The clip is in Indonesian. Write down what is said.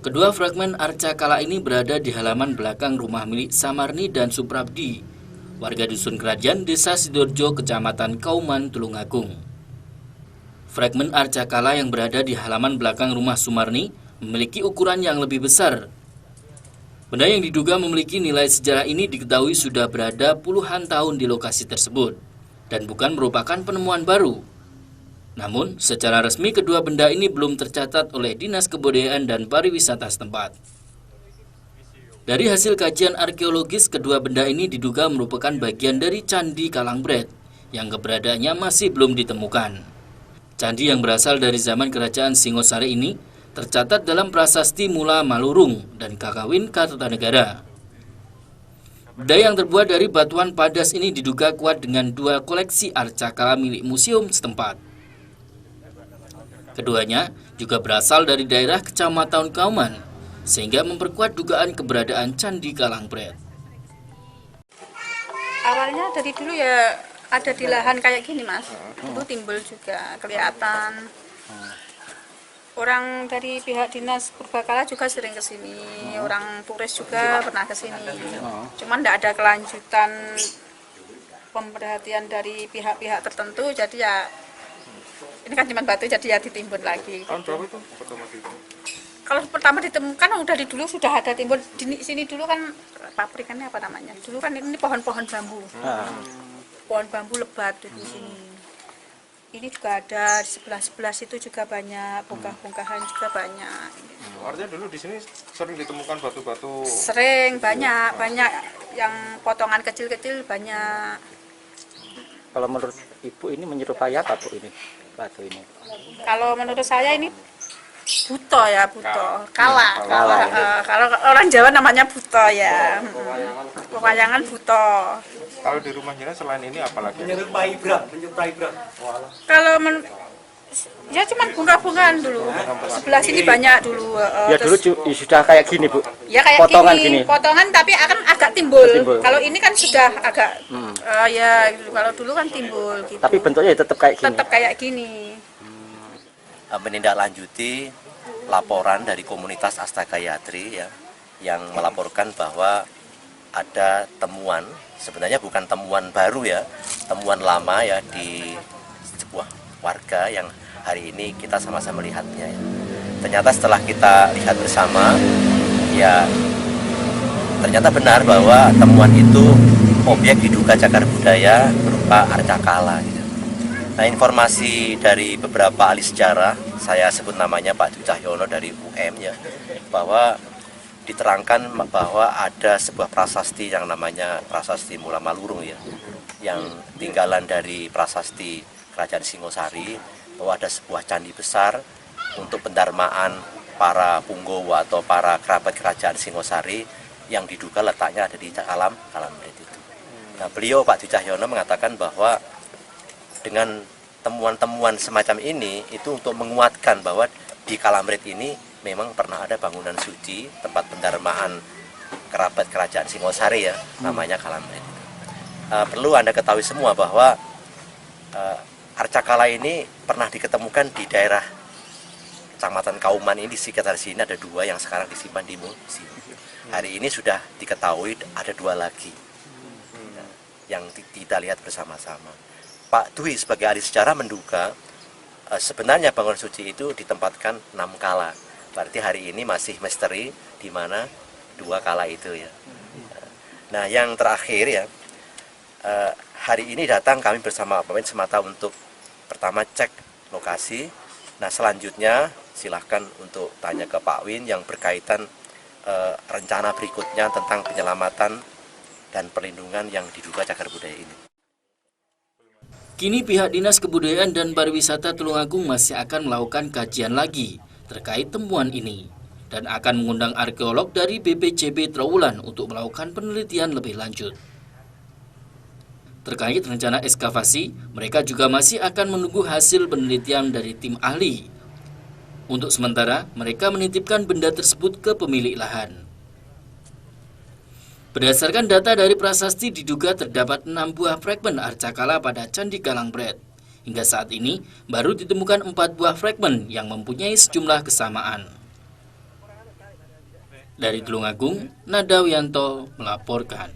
Kedua fragmen arca kala ini berada di halaman belakang rumah milik Samarni dan Suprabdi, warga dusun Kerajaan, Desa Sidoarjo, Kecamatan Kauman, Tulungagung. Fragmen arca kala yang berada di halaman belakang rumah Sumarni memiliki ukuran yang lebih besar. Benda yang diduga memiliki nilai sejarah ini diketahui sudah berada puluhan tahun di lokasi tersebut dan bukan merupakan penemuan baru. Namun, secara resmi kedua benda ini belum tercatat oleh Dinas Kebudayaan dan Pariwisata setempat. Dari hasil kajian arkeologis, kedua benda ini diduga merupakan bagian dari Candi Kalangbret yang keberadaannya masih belum ditemukan. Candi yang berasal dari zaman Kerajaan Singosari ini tercatat dalam prasasti Mula Malurung dan Kakawin Kartanegara. Benda yang terbuat dari batuan padas ini diduga kuat dengan dua koleksi arca kala milik museum setempat. Keduanya juga berasal dari daerah Kecamatan Kauman, sehingga memperkuat dugaan keberadaan Candi Kalangbret. Awalnya dari dulu ya ada di lahan kayak gini, Mas. Itu timbul juga kelihatan. Orang dari pihak dinas Purbakala juga sering ke sini, orang turis juga pernah ke sini. Cuman tidak ada kelanjutan pemerhatian dari pihak-pihak tertentu, jadi ya ini kan cuma batu, jadi ya ditimbun lagi. Tahun berapa itu pertama itu? Kalau pertama ditemukan udah di dulu sudah ada timbun di sini dulu kan pabrikannya apa namanya? Dulu kan ini pohon-pohon bambu. Pohon bambu lebat di sini. Ini juga ada di sebelah situ juga banyak, bongkah-bongkahan juga banyak. Artinya dulu di sini sering ditemukan batu-batu. Sering banyak yang potongan kecil-kecil banyak. Kalau menurut Ibu ini menyerupai apa Bu ini batu ini? Kalau menurut saya ini buto ya, buto. Kala. Ya. Kalau orang Jawa namanya buto ya. Pewayangan buto. Kalau di rumah jenengan selain ini apa lagi? menyerupai Bram. Kalau ya cuman bunga-bungaan dulu. Sebelah sini banyak dulu. Ya dulu sudah kayak gini Bu. Ya kayak potongan gini, gini. potongan tapi akan agak timbul. Kalau ini kan sudah agak ya gitu. Kalau dulu kan timbul gitu. Tapi bentuknya tetap kayak gini. Tetap kayak gini. Menindaklanjuti laporan dari komunitas Astaka Yatri ya, yang melaporkan bahwa ada temuan, sebenarnya bukan temuan baru ya, temuan lama ya di sebuah warga yang hari ini kita sama-sama melihatnya ya. Ternyata setelah kita lihat bersama ya, ternyata benar bahwa temuan itu objek diduga cagar budaya berupa arca kala gitu. Nah, informasi dari beberapa ahli sejarah, saya sebut namanya Pak Dwi Cahyono dari UM ya, bahwa diterangkan bahwa ada sebuah prasasti yang namanya prasasti Mula Malurung ya, yang tinggalan dari prasasti Kerajaan Singosari, bahwa ada sebuah candi besar untuk pendarmaan para punggawa atau para kerabat Kerajaan Singosari yang diduga letaknya ada di Kalangbret itu. Nah, beliau Pak Dwi Cahyono mengatakan bahwa dengan temuan-temuan semacam ini itu untuk menguatkan bahwa di Kalangbret ini memang pernah ada bangunan suci, tempat pendarmaan kerabat Kerajaan Singosari ya, namanya Kalangbret. Perlu Anda ketahui semua bahwa arca kala ini pernah diketemukan di daerah Kecamatan Kauman ini, di sekitar sini ada dua yang sekarang disimpan di museum. Hari ini sudah diketahui ada dua lagi yang kita lihat bersama-sama. Pak Dwi sebagai ahli sejarah menduga sebenarnya bangunan suci itu ditempatkan 6 kala. Berarti hari ini masih misteri di mana 2 kala itu ya. Nah, yang terakhir ya, hari ini datang kami bersama Pak Win semata untuk pertama cek lokasi. Nah, selanjutnya silahkan untuk tanya ke Pak Win yang berkaitan rencana berikutnya tentang penyelamatan dan perlindungan yang diduga cagar budaya ini. Kini pihak Dinas Kebudayaan dan Pariwisata Tulungagung masih akan melakukan kajian lagi terkait temuan ini dan akan mengundang arkeolog dari BPCB Trawulan untuk melakukan penelitian lebih lanjut. Terkait rencana ekskavasi, mereka juga masih akan menunggu hasil penelitian dari tim ahli. Untuk sementara, mereka menitipkan benda tersebut ke pemilik lahan. Berdasarkan data dari prasasti diduga terdapat 6 buah fragmen arca kala pada Candi Kalangbret. Hingga saat ini baru ditemukan 4 buah fragmen yang mempunyai sejumlah kesamaan. Dari Tulungagung, Nada Wiyanto melaporkan.